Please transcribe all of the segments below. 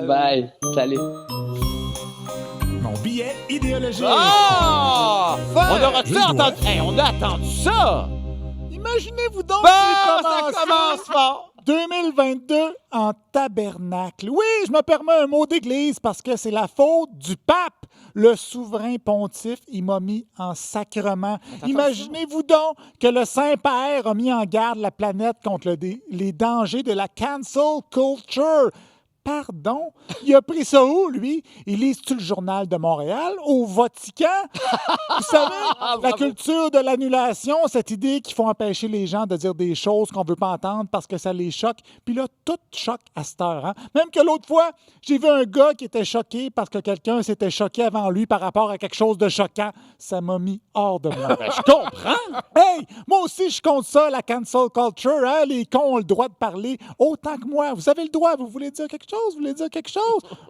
Bye. Salut. Mon billet idéologique. Ah! On aura Il ça doit. entendu. Hey, on a attendu ça! Imaginez-vous donc Ça commence fort! 2022 en tabernacle. Oui, je me permets un mot d'église parce que c'est la faute du pape. Le souverain pontife, il m'a mis en sacrement. Imaginez-vous donc que le Saint-Père a mis en garde la planète contre les dangers de la cancel culture. Pardon? Il a pris ça où, lui? Il lise-tu le journal de Montréal au Vatican? Vous savez, la culture de l'annulation, cette idée qu'il faut empêcher les gens de dire des choses qu'on veut pas entendre parce que ça les choque. Puis là, tout choque à cette heure. Hein? Même que l'autre fois, j'ai vu un gars qui était choqué parce que quelqu'un s'était choqué avant lui par rapport à quelque chose de choquant. Ça m'a mis hors de moi. Je comprends! Hey, moi aussi, je compte ça, la cancel culture. Hein? Les cons ont le droit de parler autant que moi. Vous avez le droit. Vous voulez dire quelque chose? Vous voulez dire quelque chose?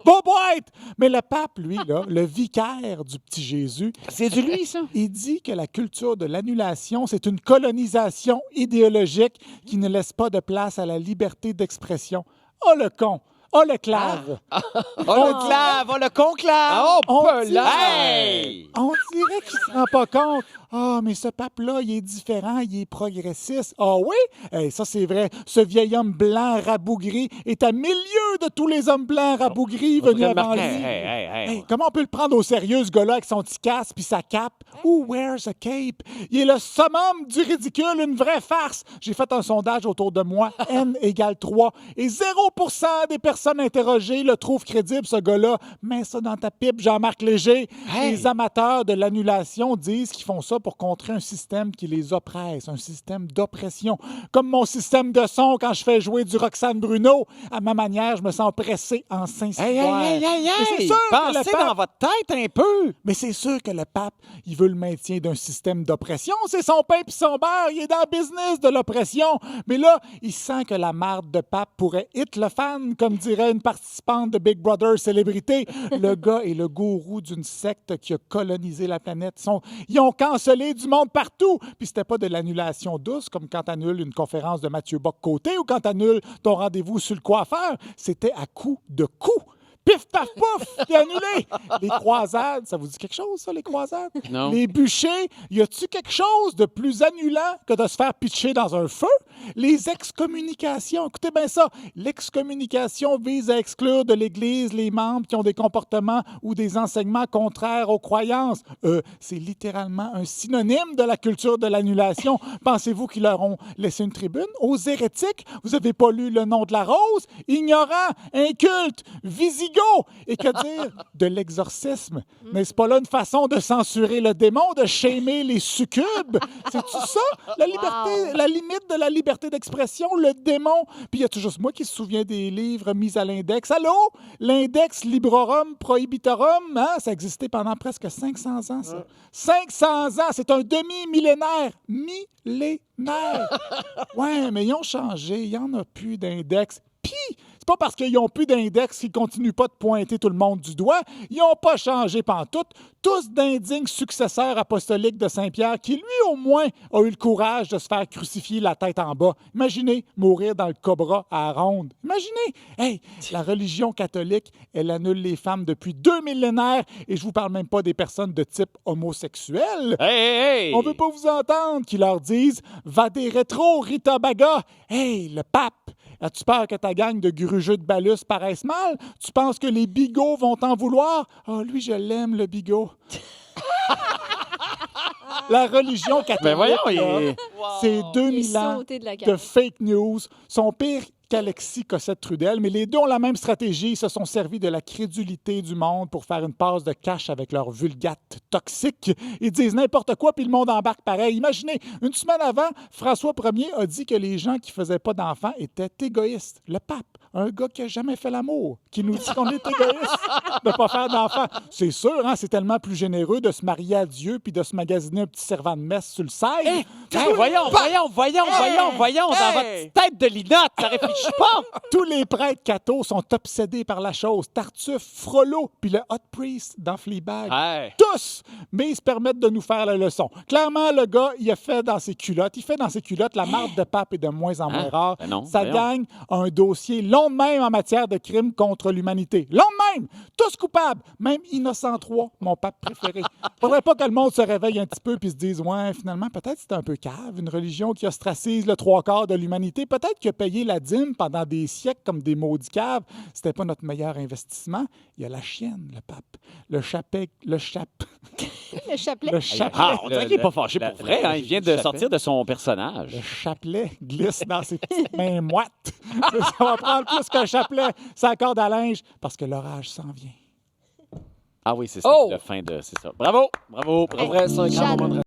Bob White! Mais le pape, lui, là, le vicaire du petit Jésus, C'est du lui, ça? il dit que la culture de l'annulation, c'est une colonisation idéologique qui ne laisse pas de place à la liberté d'expression. Oh, le con! Oh, le clave! Oh, le clave! Oh, le conclave! Oh, On peu dit- là! Hey! On dirait qu'il se rend pas compte. Ah, mais ce pape-là, il est différent, il est progressiste. Ah oui? Hey, ça, c'est vrai. Ce vieil homme blanc rabougri est à milieu de tous les hommes blancs rabougris venus avant lui. Hey, comment on peut le prendre au sérieux, ce gars-là, avec son petit casque puis sa cape? Who wears a cape? Il est le summum du ridicule, une vraie farce. J'ai fait un sondage autour de moi, N égale 3, et 0% des personnes interrogées le trouvent crédible, ce gars-là. Mets ça dans ta pipe, Jean-Marc Léger. Hey! Les amateurs de l'annulation disent qu'ils font ça pour contrer un système qui les oppresse, un système d'oppression. Comme mon système de son quand je fais jouer du Roxane Bruno. À ma manière, je me sens pressé en Saint-Cyboire. Hey! Mais c'est sûr que le Pensez pape- dans votre tête un peu! Mais c'est sûr que le pape, il veut le maintien d'un système d'oppression. C'est son pain puis son beurre. Il est dans le business de l'oppression. Mais là, il sent que la marde de pape pourrait hit le fan, comme dirait une participante de Big Brother Célébrité. Le gars est le gourou d'une secte qui a colonisé la planète. Ils ont cancellé du monde partout. Puis c'était pas de l'annulation douce, comme quand t'annules une conférence de Mathieu Bock-Côté ou quand t'annules ton rendez-vous sur le coiffeur. C'était à coup de coups. Pif, paf, pouf, t'es annulé. Les croisades, ça vous dit quelque chose, ça, les croisades? Non. Les bûchers, y a-tu quelque chose de plus annulant que de se faire pitcher dans un feu? Les excommunications, écoutez bien ça, l'excommunication vise à exclure de l'Église les membres qui ont des comportements ou des enseignements contraires aux croyances. C'est littéralement un synonyme de la culture de l'annulation. Pensez-vous qu'ils leur ont laissé une tribune? Aux hérétiques, vous avez pas lu Le nom de la rose? Ignorant, inculte, visigoth. Et que dire de l'exorcisme? N'est-ce pas là une façon de censurer le démon, de shamer les succubes? C'est-tu ça, la liberté, la limite de la liberté d'expression, le démon? Puis il y a toujours moi qui se souvient des livres mis à l'index. Allô? L'index Librorum Prohibitorum, hein? Ça existait pendant presque 500 ans, ça. 500 ans, c'est un demi-millénaire. Millénaire. Ouais, mais ils ont changé, il n'y en a plus d'index. Puis, c'est pas parce qu'ils n'ont plus d'index qu'ils continuent pas de pointer tout le monde du doigt. Ils n'ont pas changé pantoute. Tous d'indignes successeurs apostoliques de Saint-Pierre qui, lui, au moins, a eu le courage de se faire crucifier la tête en bas. Imaginez mourir dans le cobra à ronde. Imaginez! Hey, la religion catholique, elle annule les femmes depuis 2 millénaires et je vous parle même pas des personnes de type homosexuel. Hey! On veut pas vous entendre qui leur disent « Va des rétro, Rita Baga! » Hey, le pape! As-tu peur que ta gang de grugeux de balus paraisse mal? Tu penses que les bigots vont t'en vouloir? Ah, lui, je l'aime, le bigot. La religion catholique, Ben voyons, là, c'est 2000 ans sauté de la de carte. fake news. Sont pires qu'Alexis Cossette-Trudel, mais les deux ont la même stratégie. Ils se sont servis de la crédulité du monde pour faire une passe de cash avec leur vulgate toxique. Ils disent n'importe quoi, puis le monde embarque pareil. Imaginez, une semaine avant, François Ier a dit que les gens qui faisaient pas d'enfants étaient égoïstes. Le pape, un gars qui a jamais fait l'amour, qui nous dit qu'on est égoïste de pas faire d'enfants. C'est sûr, hein, c'est tellement plus généreux de se marier à Dieu puis de se magasiner un petit servant de messe sur le side. Voyons, dans votre petite tête de linotte, ça réfléchit marche pas! Tous les prêtres cathos sont obsédés par la chose. Tartuffe, Frollo, puis le Hot Priest dans Fleabag. Hey. Tous! Mais ils se permettent de nous faire la leçon. Clairement, le gars, il fait dans ses culottes la marde de pape est de moins en moins rare. Ben non, Ça voyons. gagne un dossier long de même en matière de crimes contre l'humanité. Long de même! Tous coupables! Même Innocent III, mon pape préféré. Faudrait pas que le monde se réveille un petit peu puis se dise « Ouais, finalement, peut-être c'est un peu cave, une religion qui ostracise le 3/4 de l'humanité. Peut-être que payer la dîme pendant des siècles comme des maudits caves, c'était pas notre meilleur investissement. » Il y a la chienne, le pape. Le chapelet... Le chapelet. Le chapelet... Ah, on dirait qu'il n'est pas fâché pour vrai. Hein? Il vient de chapelet. sortir de son personnage. Le chapelet glisse dans ses petites mains moites. Ça va prendre plus qu'un chapelet, sa corde à linge, parce que l'orage s'en vient. Ah oui, c'est ça. Oh! La fin de... C'est ça. Bravo! Bravo! Bravo! Vrai, c'est un grand moment de